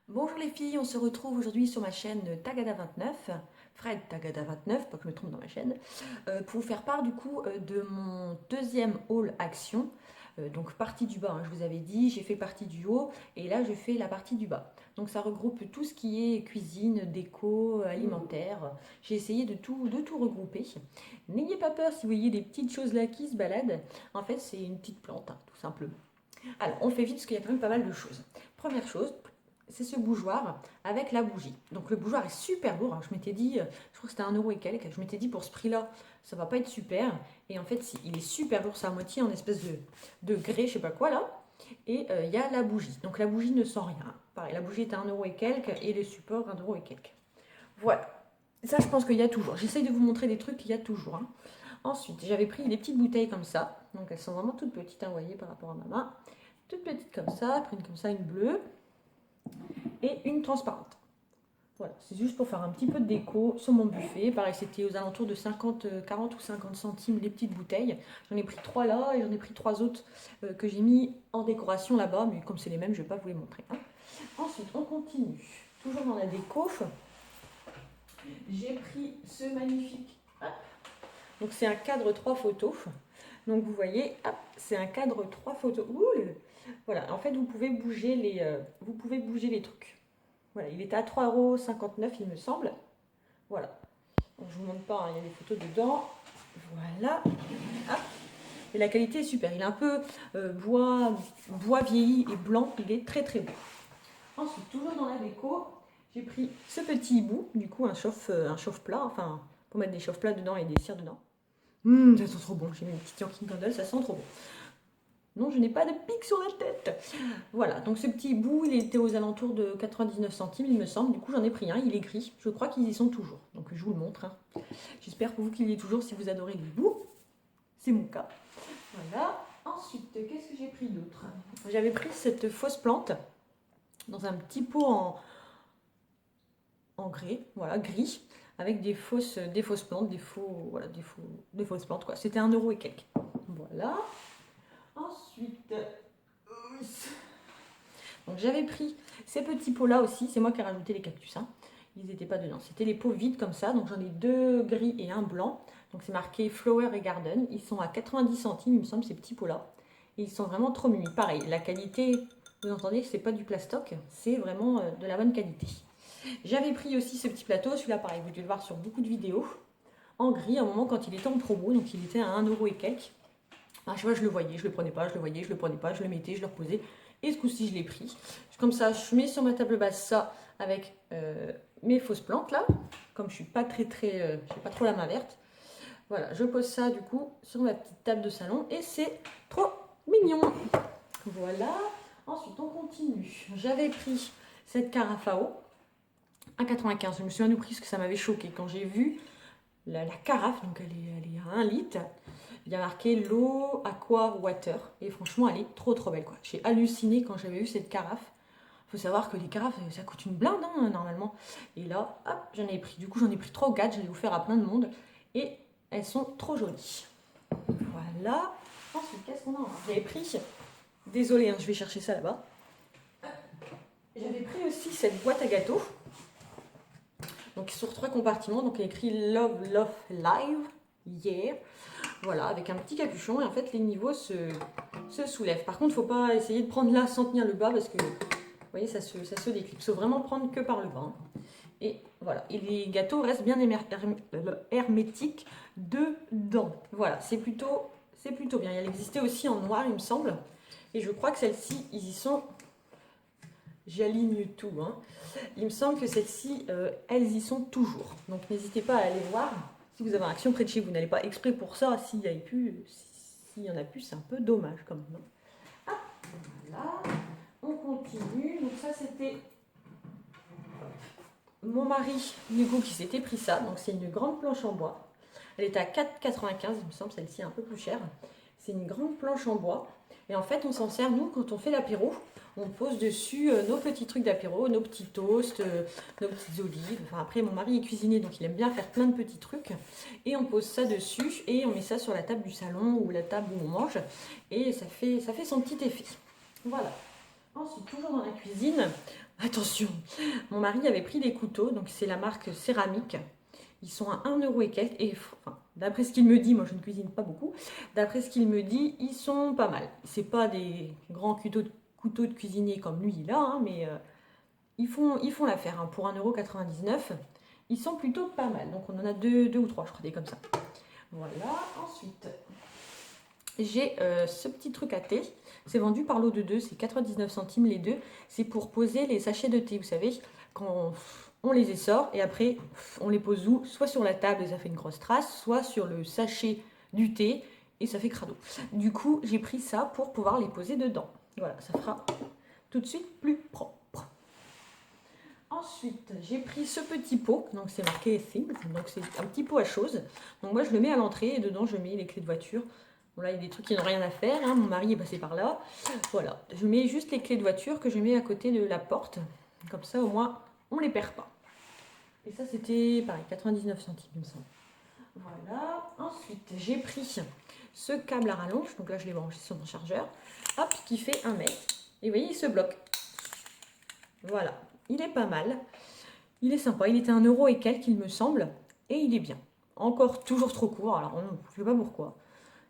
Bonjour les filles, on se retrouve aujourd'hui sur ma chaîne Tagada29, Fred Tagada29, pas que je me trompe dans ma chaîne, pour vous faire part du coup de mon deuxième haul action. Donc partie du bas, hein, je vous avais dit, j'ai fait partie du haut et là je fais la partie du bas. Donc ça regroupe tout ce qui est cuisine, déco, alimentaire. J'ai essayé de tout regrouper. N'ayez pas peur si vous voyez des petites choses là qui se baladent. En fait c'est une petite plante, hein, tout simplement. Alors on fait vite parce qu'il y a quand même pas mal de choses. Première chose, c'est ce bougeoir avec la bougie. Donc le bougeoir est super lourd, hein. Je m'étais dit, je crois que c'était 1 € et quelques, je m'étais dit pour ce prix-là, ça va pas être super. Et en fait, il est super lourd, c'est à moitié en espèce de grès, je sais pas quoi là. Et il y a la bougie. Donc la bougie ne sent rien. Pareil, la bougie est à 1 € et quelques et le support 1 € et quelques. Voilà. Ça, je pense qu'il y a toujours. J'essaye de vous montrer des trucs qu'il y a toujours, hein. Ensuite, j'avais pris des petites bouteilles comme ça. Donc elles sont vraiment toutes petites, hein, vous voyez, par rapport à ma main. Toutes petites comme ça, après une comme ça, une bleue et une transparente. Voilà, c'est juste pour faire un petit peu de déco sur mon buffet. Pareil, c'était aux alentours de 50, 40 ou 50 centimes les petites bouteilles. J'en ai pris 3 là et j'en ai pris 3 autres que j'ai mis en décoration là-bas. Mais comme c'est les mêmes, je ne vais pas vous les montrer, hein. Ensuite, on continue. Toujours dans la déco, j'ai pris ce magnifique. Donc c'est un cadre 3 photos. Donc vous voyez, c'est un cadre 3 photos. Ouh, voilà, en fait vous pouvez bouger les trucs. Voilà, il était à 3,59 € il me semble. Voilà. Donc, je vous montre pas, hein, il y a des photos dedans. Voilà. Hop. Et la qualité est super. Il est un peu bois vieilli et blanc. Il est très très beau. Ensuite, toujours dans la déco, j'ai pris ce petit hibou, du coup un chauffe-plat, enfin pour mettre des chauffe-plats dedans et des cires dedans. Ça sent trop bon. J'ai mis une petite Yankee Candle, ça sent trop bon. Non, je n'ai pas de pic sur la tête. Voilà, donc ce petit bout, il était aux alentours de 99 centimes, il me semble. Du coup, j'en ai pris un, il est gris. Je crois qu'ils y sont toujours. Donc, je vous le montre, hein. J'espère pour vous qu'il y est toujours si vous adorez les bouts. C'est mon cas. Voilà. Ensuite, qu'est-ce que j'ai pris d'autre? J'avais pris cette fausse plante dans un petit pot en grès, voilà, gris, avec des fausses plantes, des fausses plantes, quoi. C'était 1 € et quelques. Voilà. Ensuite, donc j'avais pris ces petits pots-là aussi, c'est moi qui ai rajouté les cactus, hein. Ils n'étaient pas dedans. C'était les pots vides comme ça, donc j'en ai 2 gris et un blanc. Donc c'est marqué Flower et Garden. Ils sont à 90 centimes, il me semble, ces petits pots-là. Et ils sont vraiment trop mimi. Pareil, la qualité, vous entendez, c'est pas du plastoc, c'est vraiment de la bonne qualité. J'avais pris aussi ce petit plateau, celui-là pareil, vous devez le voir sur beaucoup de vidéos, en gris à un moment quand il était en promo, donc il était à 1 € et quelques. À chaque fois, je le voyais, je le prenais pas, je le voyais, je le prenais pas, je le mettais, je le reposais. Et ce coup-ci, je l'ai pris. Comme ça, je mets sur ma table basse ça avec mes fausses plantes là. Comme je suis pas j'ai pas trop la main verte. Voilà, je pose ça du coup sur ma petite table de salon et c'est trop mignon. Voilà. Ensuite, on continue. J'avais pris cette carafe à eau à 95. Je me souviens du prix parce que ça m'avait choqué quand j'ai vu la carafe. Donc elle est à 1 litre. Il y a marqué l'eau aqua water. Et franchement, elle est trop trop belle, quoi. J'ai halluciné quand j'avais vu cette carafe. Il faut savoir que les carafes, ça coûte une blinde, hein, normalement. Et là, hop, j'en ai pris. Du coup, j'en ai pris 3 ou 4. Je les ai offert à plein de monde. Et elles sont trop jolies. Voilà. Ensuite, qu'est-ce qu'on a? J'avais pris. Désolée, hein, je vais chercher ça là-bas. J'avais pris aussi cette boîte à gâteaux. Donc, sur 3 compartiments. Donc, il y a écrit Love, Love, Live. Yeah. Voilà, avec un petit capuchon et en fait les niveaux se soulèvent. Par contre, il ne faut pas essayer de prendre là sans tenir le bas parce que vous voyez, ça se déclipse. Il faut vraiment prendre que par le bas, hein. Et voilà, et les gâteaux restent bien hermétiques dedans. Voilà, c'est plutôt bien. Elle existait aussi en noir, il me semble. Et je crois que celles-ci, ils y sont. J'aligne tout, hein. Il me semble que celles-ci, elles y sont toujours. Donc n'hésitez pas à aller voir. Si vous avez un action près de chez vous, n'allez pas exprès pour ça. S'il y en a plus, c'est un peu dommage quand même. Ah, voilà. On continue. Donc ça, c'était mon mari Hugo qui s'était pris ça. Donc c'est une grande planche en bois. Elle était à 4,95, il me semble, celle-ci est un peu plus chère. C'est une grande planche en bois. Et en fait, on s'en sert, nous, quand on fait l'apéro. On pose dessus nos petits trucs d'apéro, nos petits toasts, nos petites olives. Enfin, après, mon mari est cuisinier, donc il aime bien faire plein de petits trucs. Et on pose ça dessus et on met ça sur la table du salon ou la table où on mange. Et ça fait son petit effet. Voilà. Ensuite, toujours dans la cuisine, Attention, mon mari avait pris des couteaux, donc c'est la marque Céramique. Ils sont à 1 € et quelques. Et enfin, d'après ce qu'il me dit, moi je ne cuisine pas beaucoup, d'après ce qu'il me dit, ils sont pas mal. C'est pas des grands couteaux de cuisinier comme lui là, hein, mais ils font l'affaire. Hein. Pour 1,99 €, ils sont plutôt pas mal. Donc on en a deux ou trois, je crois, des comme ça. Voilà, ensuite, j'ai ce petit truc à thé. C'est vendu par lot de deux, c'est 99 centimes les deux. C'est pour poser les sachets de thé, vous savez, quand on les essore et après on les pose où? Soit sur la table et ça fait une grosse trace, soit sur le sachet du thé et ça fait crado. Du coup, j'ai pris ça pour pouvoir les poser dedans. Voilà, ça fera tout de suite plus propre. Ensuite, j'ai pris ce petit pot, donc c'est marqué Things, donc c'est un petit pot à choses. Donc moi je le mets à l'entrée et dedans je mets les clés de voiture. Bon là il y a des trucs qui n'ont rien à faire, hein. Mon mari est passé par là. Voilà, je mets juste les clés de voiture que je mets à côté de la porte. Comme ça au moins on les perd pas. Et ça c'était pareil, 99 centimes il me semble. Voilà, ensuite j'ai pris ce câble à rallonge, donc là je l'ai branché sur mon chargeur, hop, qui fait 1 mètre. Et vous voyez il se bloque. Voilà, il est pas mal. Il est sympa, il était 1 € et quelques, il me semble, et il est bien. Encore toujours trop court, alors je sais pas pourquoi.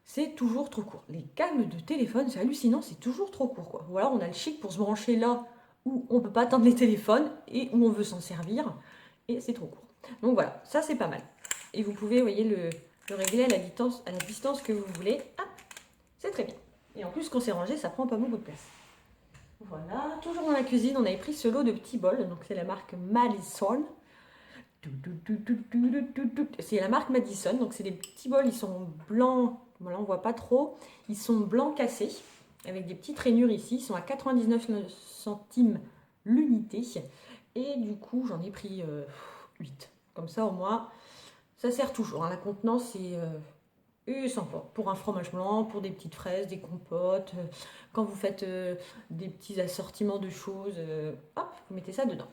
C'est toujours trop court. Les câbles de téléphone, c'est hallucinant, c'est toujours trop court, quoi. Ou alors on a le chic pour se brancher là où on peut pas atteindre les téléphones et où on veut s'en servir, et c'est trop court. Donc voilà, ça c'est pas mal. Et vous pouvez, vous voyez, le régler à la distance que vous voulez. Ah, c'est très bien. Et en plus, quand c'est rangé, ça prend pas beaucoup de place. Voilà, toujours dans la cuisine, on avait pris ce lot de petits bols, donc c'est la marque Madison. C'est la marque Madison, donc c'est des petits bols, ils sont blancs, voilà, on voit pas trop, ils sont blancs cassés, avec des petites rainures ici, ils sont à 99 centimes l'unité, et du coup j'en ai pris 8. Comme ça au moins, ça sert toujours, hein. La contenance est sympa, pour un fromage blanc, pour des petites fraises, des compotes, quand vous faites des petits assortiments de choses, hop, vous mettez ça dedans.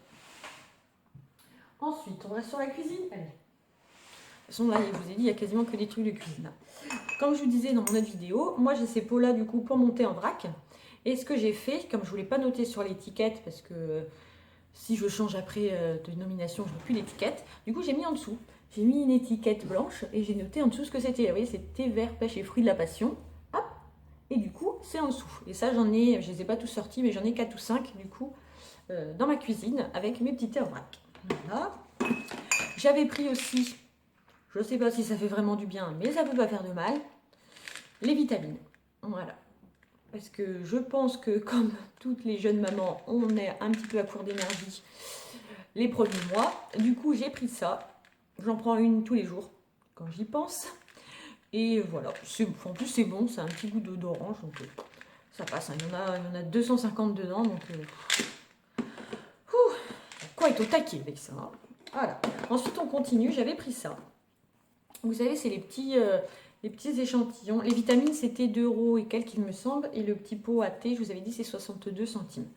Ensuite, on reste sur la cuisine. Allez. De toute façon, là, je vous ai dit, il n'y a quasiment que des trucs de cuisine. Comme je vous disais dans mon autre vidéo, moi j'ai ces pots-là du coup pour monter en vrac. Et ce que j'ai fait, comme je ne voulais pas noter sur l'étiquette, parce que si je change après de nomination, je n'ai plus l'étiquette, du coup j'ai mis en dessous. J'ai mis une étiquette blanche et j'ai noté en dessous ce que c'était. Vous voyez, c'était vert, pêche et fruits de la passion. Hop. Et du coup, c'est en dessous. Et ça, je ne les ai pas tous sortis, mais j'en ai 4 ou 5 du coup dans ma cuisine avec mes petits thés en vrac. Voilà. J'avais pris aussi, je ne sais pas si ça fait vraiment du bien, mais ça ne peut pas faire de mal, les vitamines. Voilà. Parce que je pense que comme toutes les jeunes mamans, on est un petit peu à court d'énergie les premiers mois. Du coup, j'ai pris ça. J'en prends une tous les jours quand j'y pense. Et voilà, en plus c'est bon, ça a un petit goût d'orange, donc ça passe. Hein. Il y en a 250 dedans, donc quoi est au taquet avec ça. Hein. Voilà. Ensuite, on continue. J'avais pris ça. Vous savez, c'est les petits échantillons. Les vitamines, c'était 2 € et quelques, il me semble. Et le petit pot à thé, je vous avais dit, c'est 62 centimes.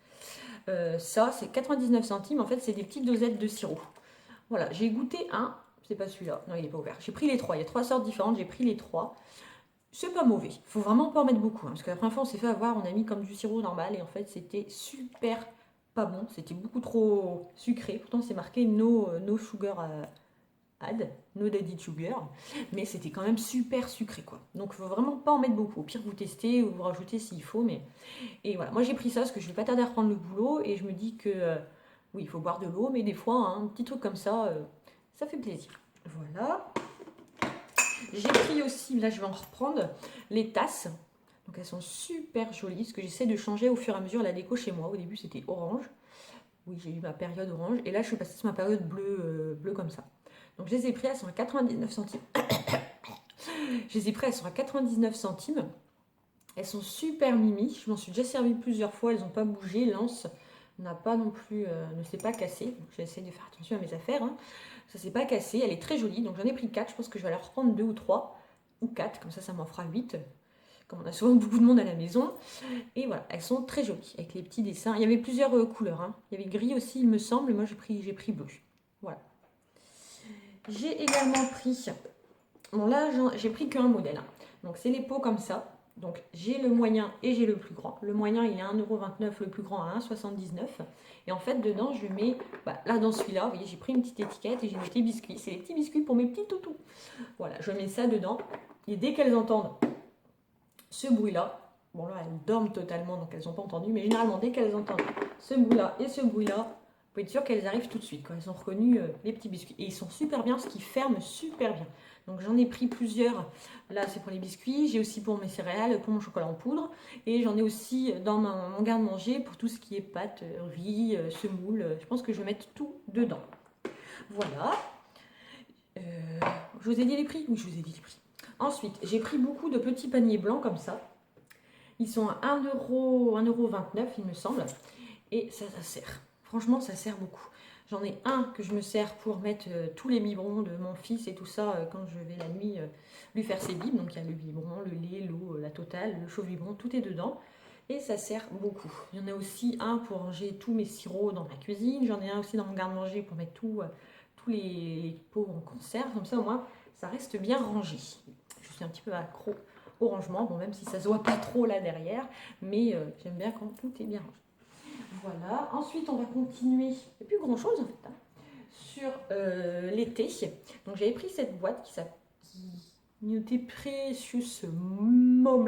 Ça, c'est 99 centimes. En fait, c'est des petites dosettes de sirop. Voilà, j'ai goûté un. C'est pas celui-là. Non, il n'est pas ouvert. J'ai pris les 3. Il y a 3 sortes différentes. J'ai pris les 3. C'est pas mauvais. Il faut vraiment pas en mettre beaucoup. Hein, parce que la première fois, on s'est fait avoir. On a mis comme du sirop normal. Et en fait, c'était super pas bon. C'était beaucoup trop sucré. Pourtant, c'est marqué no sugar no daddy sugar, mais c'était quand même super sucré quoi. Donc il faut vraiment pas en mettre beaucoup. Au pire vous testez ou vous rajoutez s'il faut, mais et voilà. Moi j'ai pris ça parce que je vais pas tarder à reprendre le boulot et je me dis que oui il faut boire de l'eau, mais des fois hein, un petit truc comme ça, ça fait plaisir. Voilà. J'ai pris aussi, là je vais en reprendre les tasses. Donc elles sont super jolies, parce que j'essaie de changer au fur et à mesure la déco chez moi. Au début c'était orange. Oui, j'ai eu ma période orange et là je suis passée sur ma période bleu comme ça. Donc je les ai pris, elles sont à 99 centimes. Je les ai pris, elles sont à 99 centimes. Elles sont super mimi. Je m'en suis déjà servi plusieurs fois, elles n'ont pas bougé. L'anse n'a pas non plus, ne s'est pas cassée. Donc j'essaie de faire attention à mes affaires. Hein. Ça s'est pas cassé, elle est très jolie. Donc j'en ai pris 4. Je pense que je vais aller reprendre 2 ou 3 ou 4. Comme ça m'en fera 8. Comme on a souvent beaucoup de monde à la maison. Et voilà, elles sont très jolies avec les petits dessins. Il y avait plusieurs couleurs. Hein. Il y avait gris aussi, il me semble. Moi j'ai pris bleu. Voilà. J'ai également pris, bon là j'ai pris qu'un modèle, hein. Donc c'est les pots comme ça, Donc j'ai le moyen et j'ai le plus grand. Le moyen il est à 1,29 €, le plus grand à 1,79 €. Et en fait dedans je mets, là dans celui-là, vous voyez j'ai pris une petite étiquette et j'ai noté biscuits. C'est les petits biscuits pour mes petits toutous. Voilà, je mets ça dedans. Et dès qu'elles entendent ce bruit-là, bon là elles dorment totalement donc elles n'ont pas entendu, mais généralement dès qu'elles entendent ce bruit-là et ce bruit-là, vous pouvez être sûr qu'elles arrivent tout de suite quand elles ont reconnu les petits biscuits. Et ils sont super bien parce qu'ils ferment super bien. Donc j'en ai pris plusieurs, là c'est pour les biscuits, j'ai aussi pour mes céréales, pour mon chocolat en poudre, et j'en ai aussi dans mon garde-manger pour tout ce qui est pâtes, riz, semoule, je pense que je vais mettre tout dedans. Voilà. Je vous ai dit les prix? Oui, je vous ai dit les prix. Ensuite, j'ai pris beaucoup de petits paniers blancs comme ça. Ils sont à 1,29 €, il me semble. Et ça sert. Franchement, ça sert beaucoup. J'en ai un que je me sers pour mettre tous les biberons de mon fils et tout ça quand je vais la nuit lui faire ses bibes. Donc il y a le biberon, le lait, l'eau, la totale, le chaud-biberon, tout est dedans. Et ça sert beaucoup. Il y en a aussi un pour ranger tous mes sirops dans ma cuisine. J'en ai un aussi dans mon garde-manger pour mettre tous les pots en conserve. Comme ça, au moins, ça reste bien rangé. Je suis un petit peu accro au rangement, bon, même si ça se voit pas trop là derrière, mais j'aime bien quand tout est bien rangé. Voilà, ensuite on va continuer, il n'y a plus grand chose en fait, sur l'été. Donc j'avais pris cette boîte qui notait Precious Moment,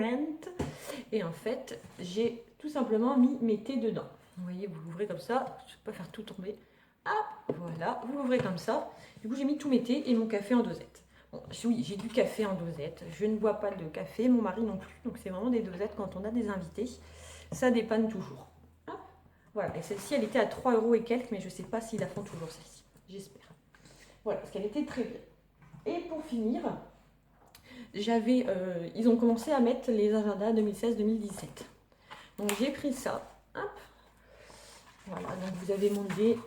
et en fait j'ai tout simplement mis mes thés dedans. Vous voyez, vous l'ouvrez comme ça, je ne vais pas faire tout tomber. Hop, voilà, vous l'ouvrez comme ça. Du coup j'ai mis tous mes thés et mon café en dosette. Bon, oui, j'ai du café en dosette. Je ne bois pas de café, mon mari non plus. Donc c'est vraiment des dosettes quand on a des invités. Ça dépanne toujours. Hop. Voilà, et celle-ci, elle était à 3 € et quelques, mais je ne sais pas s'ils la font toujours celle-ci. J'espère. Voilà, parce qu'elle était très bien. Et pour finir, ils ont commencé à mettre les agendas 2016-2017. Donc j'ai pris ça. Hop. Voilà, donc vous avez mon dé.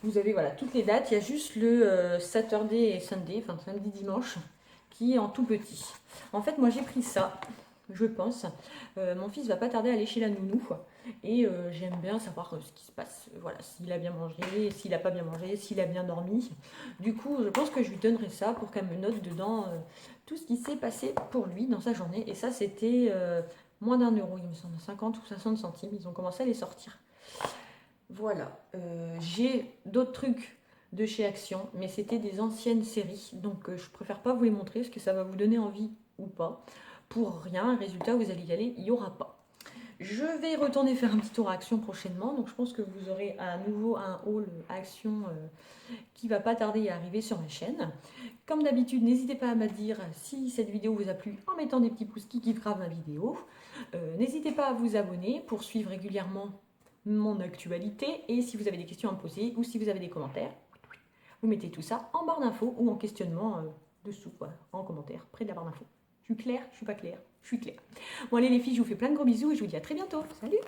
Vous avez voilà, toutes les dates, il y a juste le Saturday et Sunday, enfin samedi, dimanche, qui est en tout petit. En fait, moi j'ai pris ça, je pense. Mon fils va pas tarder à aller chez la nounou, et j'aime bien savoir ce qui se passe. Voilà, s'il a bien mangé, s'il a pas bien mangé, s'il a bien dormi. Du coup, je pense que je lui donnerai ça pour qu'elle me note dedans tout ce qui s'est passé pour lui dans sa journée. Et ça, c'était moins d'1 €, il me semble, 50 ou 60 centimes. Ils ont commencé à les sortir. Voilà, j'ai d'autres trucs de chez Action, mais c'était des anciennes séries, donc je préfère pas vous les montrer, parce que ça va vous donner envie ou pas. Pour rien, résultat, vous allez y aller, il n'y aura pas. Je vais retourner faire un petit tour à Action prochainement, donc je pense que vous aurez à nouveau un haul Action qui va pas tarder à arriver sur ma chaîne. Comme d'habitude, n'hésitez pas à me dire si cette vidéo vous a plu en mettant des petits pouces qui kiffent grave ma vidéo. N'hésitez pas à vous abonner pour suivre régulièrement mon actualité, et si vous avez des questions à me poser ou si vous avez des commentaires, vous mettez tout ça en barre d'infos ou en questionnement dessous, voilà, en commentaire, près de la barre d'infos. Je suis claire, je suis pas claire, je suis claire. Bon allez les filles, je vous fais plein de gros bisous et je vous dis à très bientôt. Salut!